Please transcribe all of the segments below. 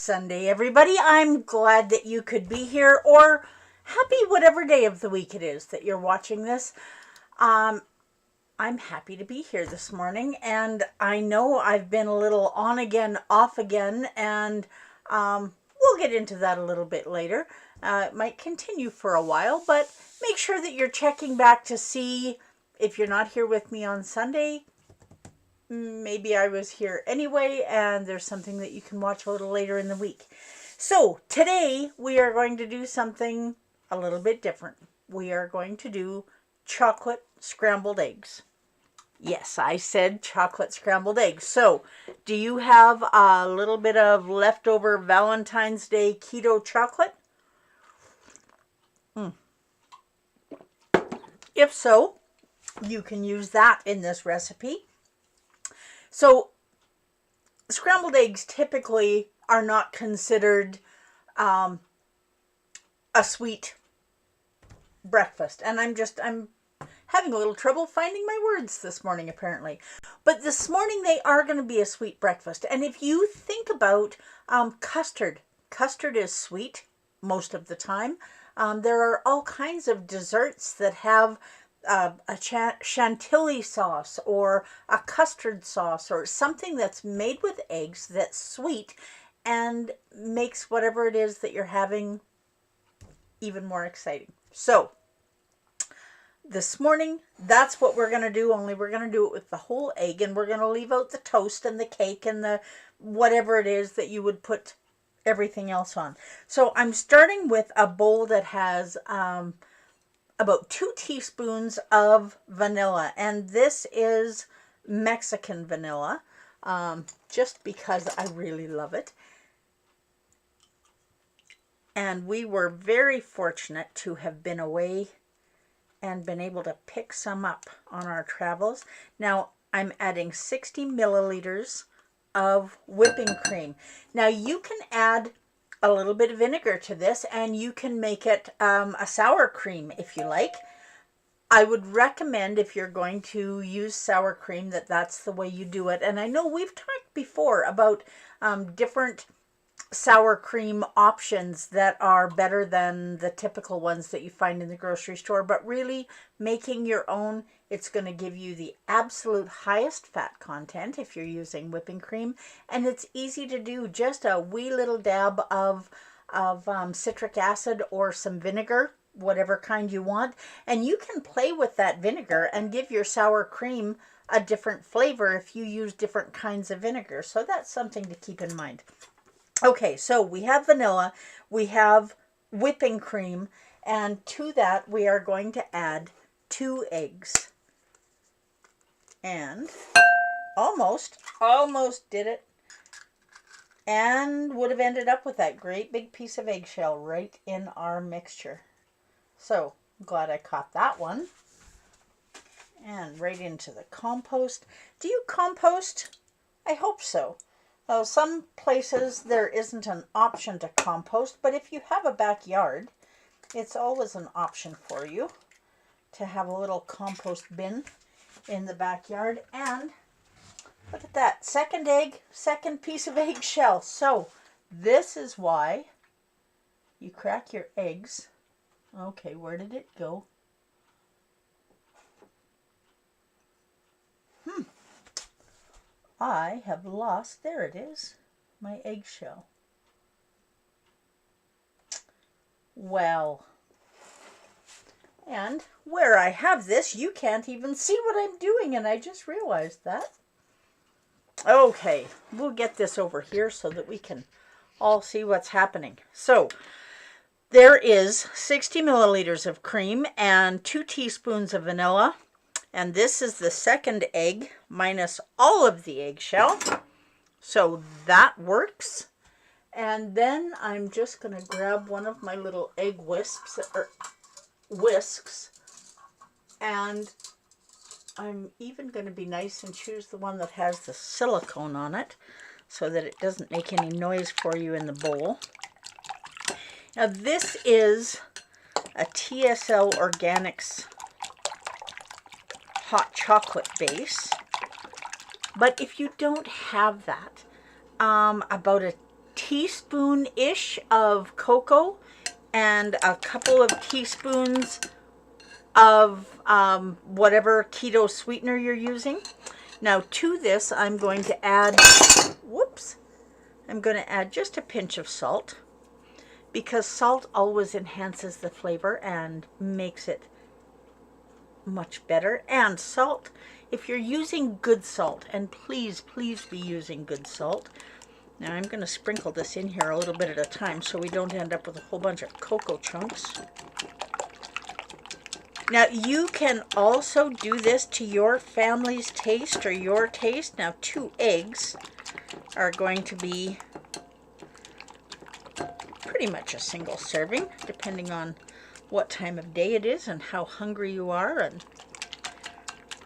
Sunday, everybody. I'm glad that you could be here, or happy whatever day of the week it is that you're watching this. I'm happy to be here this morning, and I know I've been a little on again, off again, and we'll get into that a little bit later. It might continue for a while, but make sure that you're checking back to see if you're not here with me on Sunday. Maybe I was here anyway, and there's something that you can watch a little later in the week. So today we are going to do something a little bit different. We are going to do chocolate scrambled eggs. Yes, I said chocolate scrambled eggs. So do you have a little bit of leftover Valentine's Day keto chocolate? If so, you can use that in this recipe. So scrambled eggs typically are not considered a sweet breakfast. And I'm having a little trouble finding my words this morning, apparently. But this morning they are going to be a sweet breakfast. And if you think about custard is sweet most of the time. There are all kinds of desserts that have a chantilly sauce or a custard sauce or something that's made with eggs that's sweet and makes whatever it is that you're having even more exciting. So this morning, that's what we're going to do, only we're going to do it with the whole egg, and we're going to leave out the toast and the cake and the whatever it is that you would put everything else on. So I'm starting with a bowl that has about 2 teaspoons of vanilla, and this is Mexican vanilla, just because I really love it. And we were very fortunate to have been away and been able to pick some up on our travels. Now I'm adding 60 milliliters of whipping cream. Now you can add a little bit of vinegar to this, and you can make it a sour cream if you like. I would recommend, if you're going to use sour cream, that's the way you do it. And I know we've talked before about different sour cream options that are better than the typical ones that you find in the grocery store, but really making your own, it's going to give you the absolute highest fat content if you're using whipping cream, and it's easy to do. Just a wee little dab of citric acid or some vinegar, whatever kind you want, and you can play with that vinegar and give your sour cream a different flavor if you use different kinds of vinegar. So that's something to keep in mind. Okay, so we have vanilla, we have whipping cream, and to that we are going to add 2 eggs. And almost did it, and would have ended up with that great big piece of eggshell right in our mixture. So I'm glad I caught that one. And right into the compost. Do you compost? I hope so. Well, some places there isn't an option to compost, but if you have a backyard, it's always an option for you to have a little compost bin in the backyard. And look at that, second egg, second piece of eggshell. So this is why you crack your eggs. Okay, where did it go? I have lost, there it is, my eggshell. Well, and where I have this, you can't even see what I'm doing, and I just realized that. Okay, we'll get this over here so that we can all see what's happening. So there is 60 milliliters of cream and 2 teaspoons of vanilla. And this is the second egg minus all of the eggshell. So that works. And then I'm just going to grab one of my little egg whisks, and I'm even going to be nice and choose the one that has the silicone on it so that it doesn't make any noise for you in the bowl. Now this is a TSL Organics hot chocolate base, but if you don't have that, about a teaspoon-ish of cocoa and a couple of teaspoons of whatever keto sweetener you're using. Now to this, I'm going to add, I'm going to add just a pinch of salt, because salt always enhances the flavor and makes it much better. And salt, if you're using good salt, and please be using good salt. Now I'm going to sprinkle this in here a little bit at a time so we don't end up with a whole bunch of cocoa chunks. Now you can also do this to your family's taste or your taste. Now 2 eggs are going to be pretty much a single serving, depending on what time of day it is and how hungry you are. And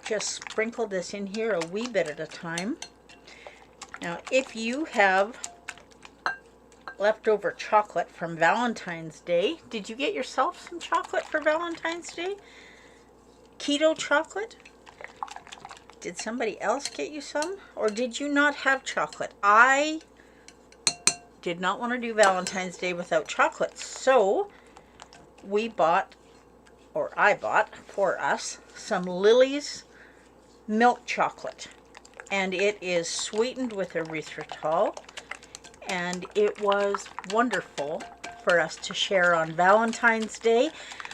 just sprinkle this in here a wee bit at a time. Now if you have leftover chocolate from Valentine's Day. Did you get yourself some chocolate for Valentine's Day? Keto chocolate? Did somebody else get you some? Or did you not have chocolate? I did not want to do Valentine's Day without chocolate. So we bought, or I bought for us, some Lily's milk chocolate. And it is sweetened with erythritol. And it was wonderful for us to share on Valentine's Day,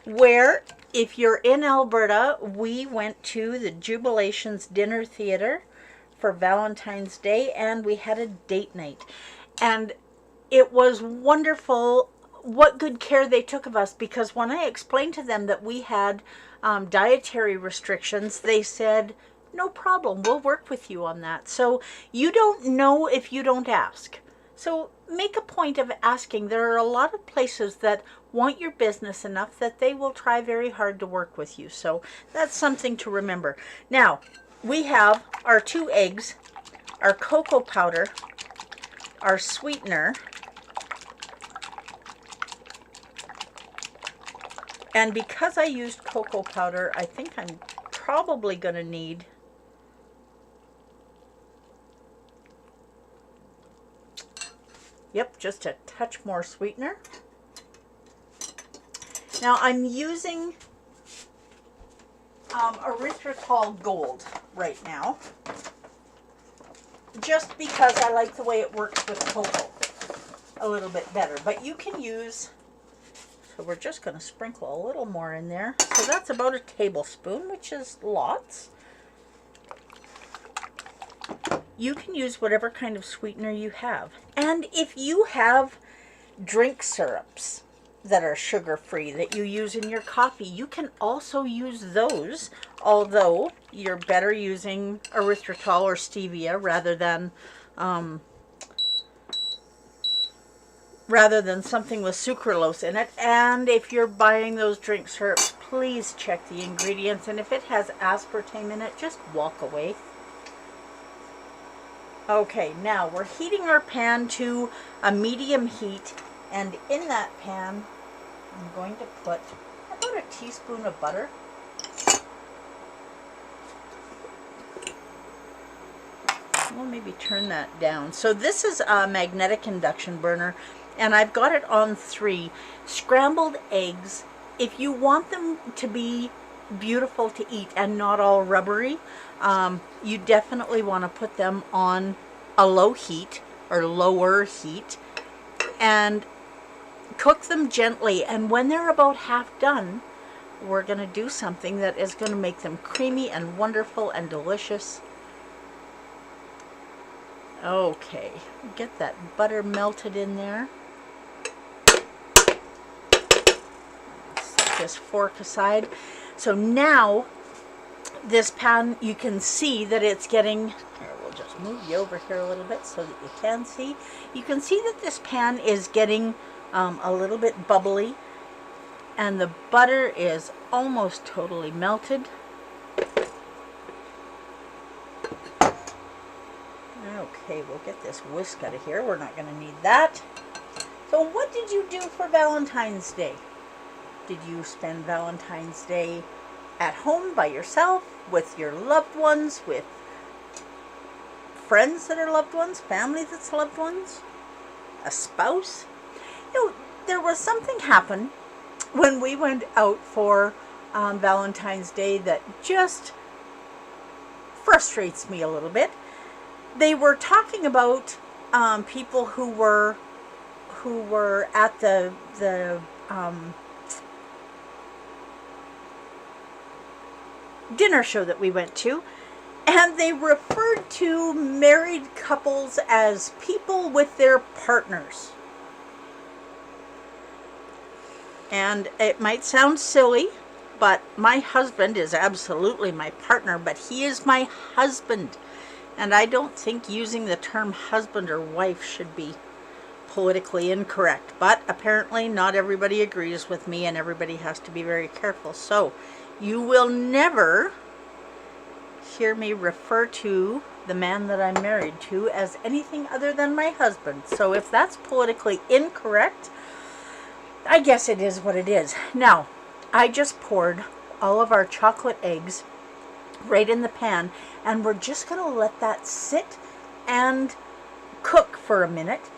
where, if you're in Alberta, we went to the Jubilations Dinner Theatre for Valentine's Day, and we had a date night. And it was wonderful what good care they took of us, because when I explained to them that we had dietary restrictions, they said, no problem, we'll work with you on that. So you don't know if you don't ask. So make a point of asking. There are a lot of places that want your business enough that they will try very hard to work with you. So that's something to remember. Now, we have our 2 eggs, our cocoa powder, our sweetener, and because I used cocoa powder, I think I'm probably going to need just a touch more sweetener. Now I'm using erythritol gold right now, just because I like the way it works with cocoa a little bit better. But you can use, so we're just going to sprinkle a little more in there. So that's about a tablespoon, which is lots. You can use whatever kind of sweetener you have. And if you have drink syrups that are sugar-free that you use in your coffee, you can also use those, although you're better using erythritol or stevia rather than something with sucralose in it. And if you're buying those drink syrups, please check the ingredients, and if it has aspartame in it, just walk away. Okay, now we're heating our pan to a medium heat, and in that pan I'm going to put about a teaspoon of butter. We'll maybe turn that down. So this is a magnetic induction burner, and I've got it on 3. Scrambled eggs, if you want them to be beautiful to eat and not all rubbery, you definitely want to put them on a low heat or lower heat and cook them gently. And when they're about half done, we're going to do something that is going to make them creamy and wonderful and delicious. Okay, get that butter melted in there. Set this fork aside. So now this pan, you can see that it's getting, here, we'll just move you over here a little bit so that you can see. You can see that this pan is getting a little bit bubbly, and the butter is almost totally melted. Okay, we'll get this whisk out of here. We're not going to need that. So what did you do for Valentine's Day? Did you spend Valentine's Day at home by yourself, with your loved ones, with friends that are loved ones, family that's loved ones? a spouse. You know, there was something happen when we went out for Valentine's Day that just frustrates me a little bit. They were talking about people who were at the dinner show that we went to, and they referred to married couples as people with their partners. And it might sound silly, but my husband is absolutely my partner, but he is my husband. And I don't think using the term husband or wife should be politically incorrect. But apparently not everybody agrees with me, and everybody has to be very careful. So you will never hear me refer to the man that I'm married to as anything other than my husband. So if that's politically incorrect, I guess it is what it is. Now, I just poured all of our chocolate eggs right in the pan, and we're just going to let that sit and cook for a minute.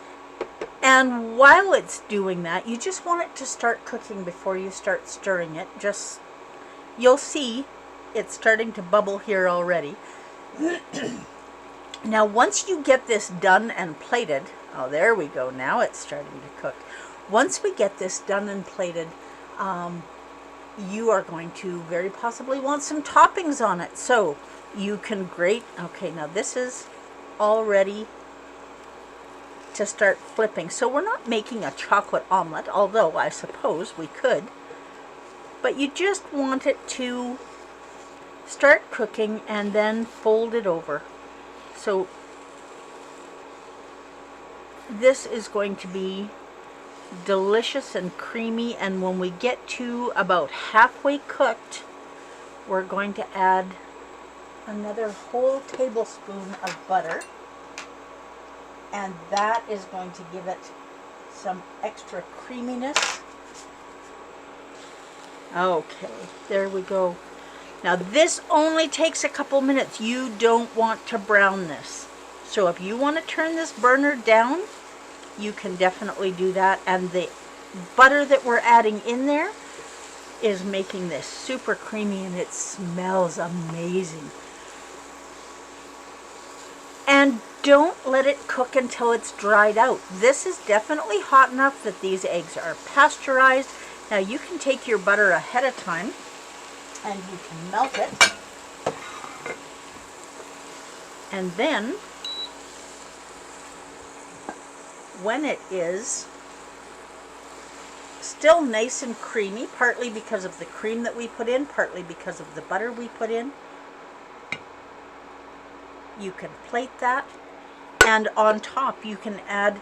And while it's doing that, you just want it to start cooking before you start stirring it. Just, you'll see it's starting to bubble here already. Now, once you get this done and plated, oh, there we go. Now it's starting to cook. Once we get this done and plated, you are going to very possibly want some toppings on it. So you can grate. Okay, now this is all ready to start flipping. So we're not making a chocolate omelet, although I suppose we could. But you just want it to start cooking and then fold it over. So this is going to be delicious and creamy, and when we get to about halfway cooked, we're going to add another whole tablespoon of butter, and that is going to give it some extra creaminess. Okay, there we go. Now this only takes a couple minutes. You don't want to brown this. So if you want to turn this burner down, you can definitely do that. And the butter that we're adding in there is making this super creamy, and it smells amazing. And don't let it cook until it's dried out. This is definitely hot enough that these eggs are pasteurized. Now you can take your butter ahead of time and you can melt it. And then when it is still nice and creamy, partly because of the cream that we put in, partly because of the butter we put in, you can plate that, and on top you can add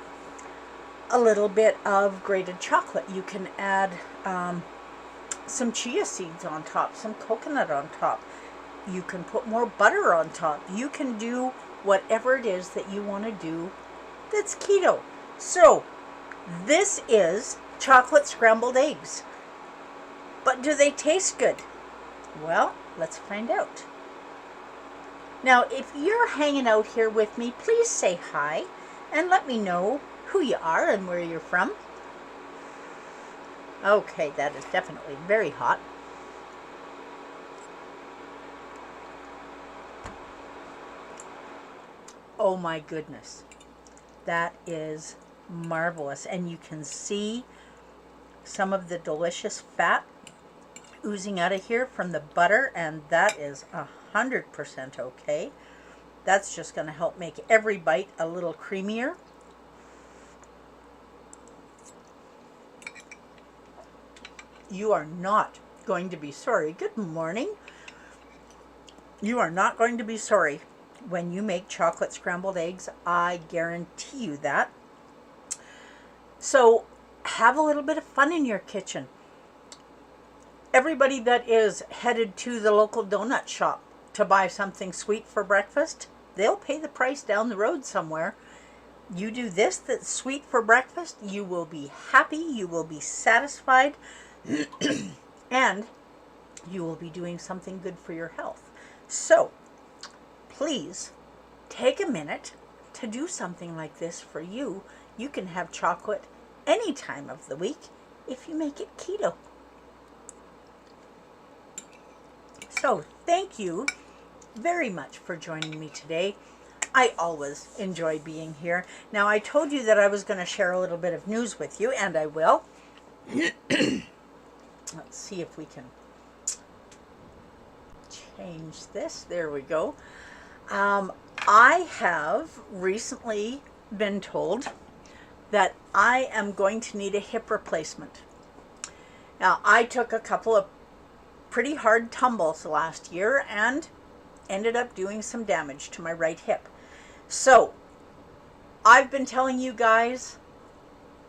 a little bit of grated chocolate. You can add some chia seeds on top, some coconut on top. You can put more butter on top. You can do whatever it is that you want to do that's keto. So this is chocolate scrambled eggs. But do they taste good? Well, let's find out. Now, if you're hanging out here with me, please say hi and let me know who you are and where you're from. Okay, that is definitely very hot. Oh my goodness. That is marvelous. And you can see some of the delicious fat oozing out of here from the butter, and that is 100% okay. That's just going to help make every bite a little creamier. You are not going to be sorry. Good morning. You are not going to be sorry when you make chocolate scrambled eggs. I guarantee you that. So have a little bit of fun in your kitchen. Everybody that is headed to the local donut shop to buy something sweet for breakfast, they'll pay the price down the road somewhere. You do this that's sweet for breakfast, you will be happy, you will be satisfied, and you will be doing something good for your health. So please take a minute to do something like this for you you can have chocolate any time of the week if you make it keto. So thank you very much for joining me today. I always enjoy being here. Now, I told you that I was going to share a little bit of news with you, and I will. Let's see if we can change this. There we go. I have recently been told that I am going to need a hip replacement. Now, I took a couple of pretty hard tumbles last year and ended up doing some damage to my right hip. So, I've been telling you guys,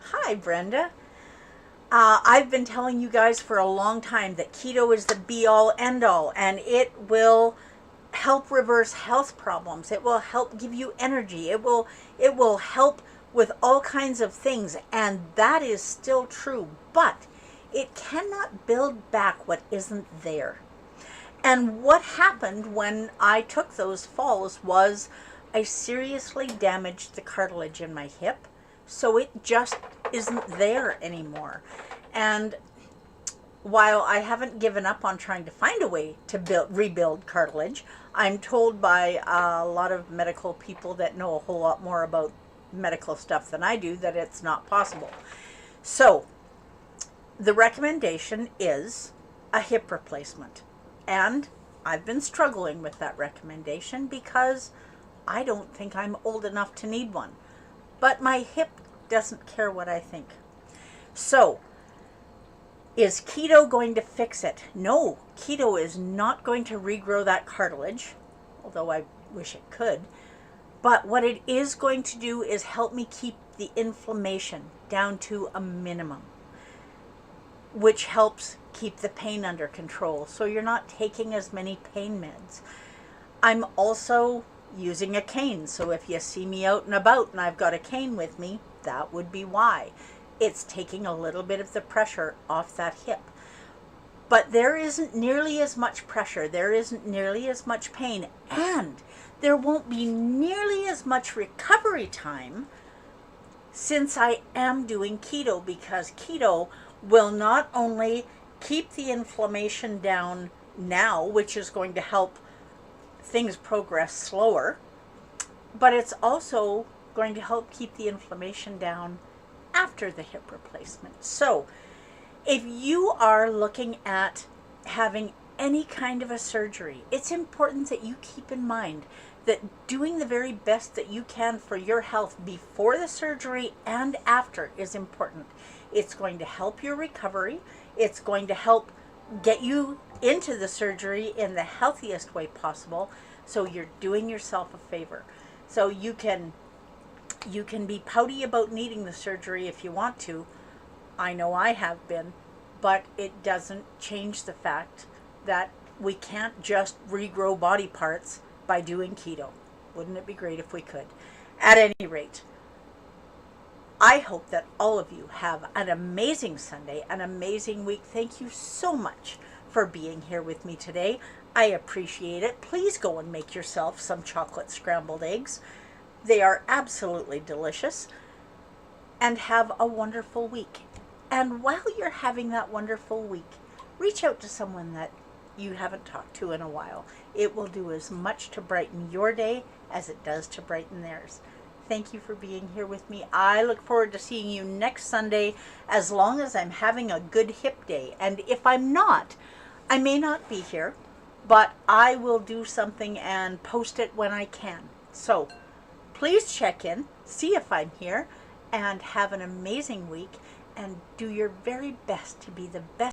hi Brenda, I've been telling you guys for a long time that keto is the be-all, end-all, and it will help reverse health problems. It will help give you energy. It will help with all kinds of things, and that is still true, but it cannot build back what isn't there. And what happened when I took those falls was I seriously damaged the cartilage in my hip, so it just isn't there anymore. And while I haven't given up on trying to find a way to rebuild cartilage, I'm told by a lot of medical people that know a whole lot more about medical stuff than I do that it's not possible. So the recommendation is a hip replacement. And I've been struggling with that recommendation because I don't think I'm old enough to need one. But my hip doesn't care what I think. So, is keto going to fix it? No, keto is not going to regrow that cartilage, although I wish it could. But what it is going to do is help me keep the inflammation down to a minimum, which helps keep the pain under control, so you're not taking as many pain meds. I'm also using a cane, so if you see me out and about and I've got a cane with me, that would be why. It's taking a little bit of the pressure off that hip. But there isn't nearly as much pressure, there isn't nearly as much pain, and there won't be nearly as much recovery time since I am doing keto, because keto will not only keep the inflammation down now, which is going to help things progress slower, but it's also going to help keep the inflammation down after the hip replacement. So if you are looking at having any kind of a surgery, it's important that you keep in mind that doing the very best that you can for your health before the surgery and after is important. It's going to help your recovery. It's going to help get you into the surgery in the healthiest way possible. So you're doing yourself a favor. So you can be pouty about needing the surgery if you want to. I know I have been, but it doesn't change the fact that we can't just regrow body parts by doing keto. Wouldn't it be great if we could? At any rate, I hope that all of you have an amazing Sunday, an amazing week. Thank you so much for being here with me today. I appreciate it. Please go and make yourself some chocolate scrambled eggs. They are absolutely delicious. And have a wonderful week. And while you're having that wonderful week, reach out to someone that you haven't talked to in a while. It will do as much to brighten your day as it does to brighten theirs. Thank you for being here with me. I look forward to seeing you next Sunday, as long as I'm having a good hip day. And if I'm not, I may not be here, but I will do something and post it when I can. So please check in, see if I'm here, and have an amazing week, and do your very best to be the best